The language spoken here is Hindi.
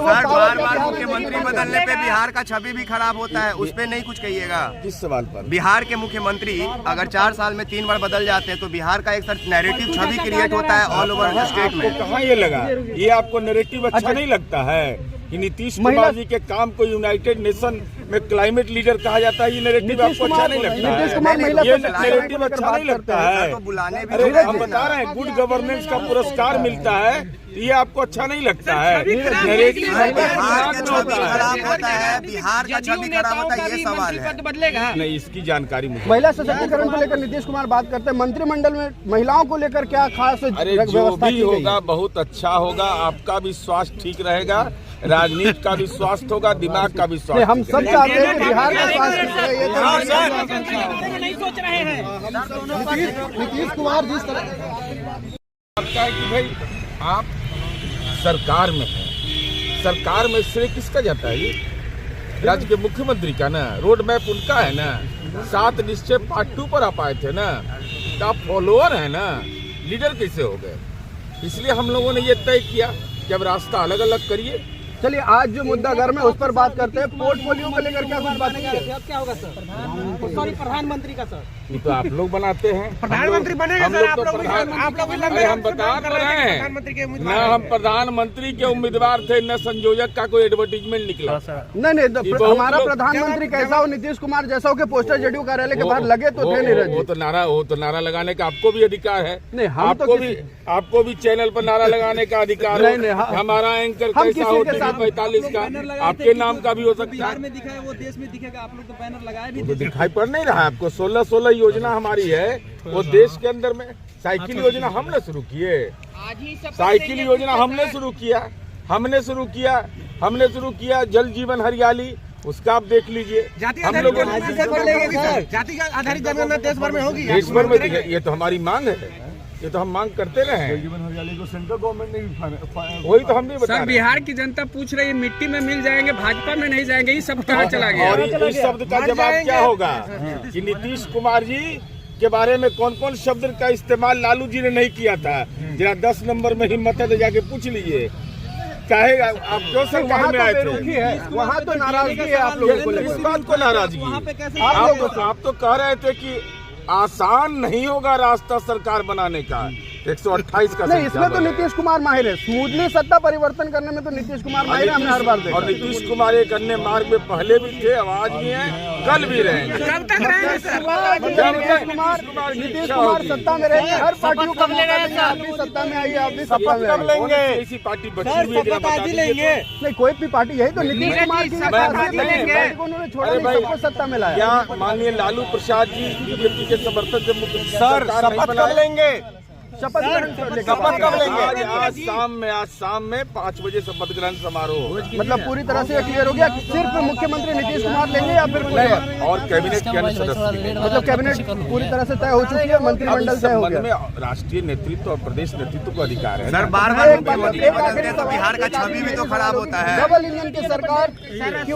सर बार मुख्यमंत्री बदलने पे बिहार का छवि भी खराब होता है, उस पे नहीं कुछ कहिएगा। किस सवाल पर? बिहार के मुख्यमंत्री अगर 4 साल में 3 बार बदल जाते हैं तो बिहार का एक सर नैरेटिव छवि क्रिएट होता है ऑल ओवर स्टेट में। कहाँ ये लगा? ये आपको नैरेटिव अच्छा नहीं लगता है कि नीतीश कुमार जी के काम को यूनाइटेड नेशन में क्लाइमेट लीडर कहा जाता है? ये नैरेटिव आपको अच्छा नहीं लगता है? ये नैरेटिव अच्छा नहीं लगता है? अरे हम बता रहे हैं गुड गवर्नेंस का पुरस्कार मिलता है, ये आपको अच्छा नहीं लगता है? नैरेटिव बिहार का छवि खराब होता है, बिहार का छवि खराब होता है, ये सवाल है। बदलेगा नहीं, इसकी जानकारी मुझे। महिला सशक्तिकरण को लेकर नीतीश कुमार बात करते हैं, मंत्रिमंडल में महिलाओं को लेकर क्या खास अरे जो भी होगा बहुत अच्छा होगा, आपका भी स्वास्थ्य ठीक रहेगा, राजनीति का भी स्वास्थ्य होगा, दिमाग का भी स्वास्थ्य। हम सब चाहते हैं कि बिहार का स्वास्थ्य नहीं सोच रहे हैं। नीतीश कुमार जिस तरह लगता है कि भाई आप सरकार में हैं, सरकार में श्रेय किसका जाता है? ये राज्य के मुख्यमंत्री का ना, रोड मैप उनका है ना, 7 निश्चय पार्ट 2 पर आप आए थे ना, तो आप फॉलोअर है ना, लीडर कैसे हो गए? इसलिए हम लोगों ने ये तय किया कि अब रास्ता अलग अलग करिए। चलिए आज जो मुद्दा घर में उस पर बात करते हैं, पोर्टफोलियो को लेकर क्या कुछ बात की है? क्या होगा सर? प्रधानमंत्री का सर, ये तो आप लोग बनाते हैं, प्रधानमंत्री बनेगा सर। आप लोग हम बता रहे हैं न, हम प्रधानमंत्री के उम्मीदवार थे, न संयोजक का कोई एडवर्टीजमेंट निकला। नहीं तो हमारा प्रधानमंत्री कैसा हो, नीतीश कुमार जैसा हो के पोस्टर जेडीयू कार्यालय के बाहर लगे तो थे नीरज। वो तो नारा लगाने का आपको भी अधिकार है। नहीं, हम तो आपको भी चैनल पर नारा लगाने का अधिकार है। हमारा एंकर कैसा हो 45 का, आपके नाम का भी हो सकता है। में दिखा है वो देश में दिखेगा। आप लोग तो बैनर लगाए भी तो दिखाई पड़ नहीं रहा आपको? 16 योजना हमारी है वो देश के अंदर में। साइकिल योजना हमने शुरू किए, साइकिल योजना हमने शुरू किया, जल जीवन हरियाली, उसका आप देख लीजिए। हम लोगों जाति आधारित जनगणना देश भर में होगी, देश भर में दिखे। ये तो हमारी मांग है, ये तो हम मांग करते रहे हैं। जीवन हरियाली को सेंट्रल गवर्नमेंट ने भी वही तो हम भी बता रहे हैं। बिहार की जनता पूछ रही है मिट्टी में मिल जाएंगे, भाजपा में नहीं जाएंगे, ये सब कहाँ चला गया? और इस शब्द का जवाब क्या होगा कि नीतीश कुमार जी के बारे में कौन कौन शब्द का इस्तेमाल लालू जी ने नहीं किया था? जरा 10 नंबर में हिम्मत है तो जाके पूछ लीजिए। चाहे आप क्यों सरकार में आए थे, वहाँ तो नाराजगी है आप लोगों को। इस बात को नाराजगी? आप तो कह रहे थे कि आसान नहीं होगा रास्ता सरकार बनाने का, 128 का नहीं, इसमें तो नीतीश कुमार माहिर है। स्मूथली सत्ता परिवर्तन करने में तो नीतीश कुमार माहिर है, हमने हर बार देखा। और नीतीश कुमार एक अन्य मार्ग में पहले भी थे, अब आज भी हैं, कल भी रहेंगे। कब तक रहेंगे सर? नीतीश कुमार सत्ता में रहेंगे, हर पार्टियों का मौका देंगे। आप भी सत्ता में आइए, आप भी सत्ता में कब लेंगे? ऐसी पार्टी बची हुई है जरा बता दीजिए। नहीं, कोई भी पार्टी, यही तो नीतीश कुमार की खासियत, उन्होंने छोड़ा नहीं, सबको सत्ता में लाया। क्या माननीय लालू प्रसाद जी बीजेपी के समर्थन से मुख्य सर शपथ कब लेंगे? शपथ कब लेंगे? आज शाम में 5 बजे शपथ ग्रहण समारोह। मतलब पूरी तरह से क्लियर हो गया, सिर्फ मुख्यमंत्री नीतीश कुमार लेंगे या फिर कोई और कैबिनेट के अन्य सदस्य? मतलब कैबिनेट पूरी तरह से तय हो चुकी है, मंत्रिमंडल तय हो गया। में राष्ट्रीय नेतृत्व और प्रदेश नेतृत्व को अधिकार है। सर बार मुख्यमंत्री बदलते हैं तो बिहार का छवि भी तो खराब होता है। डबल इंजन की सरकार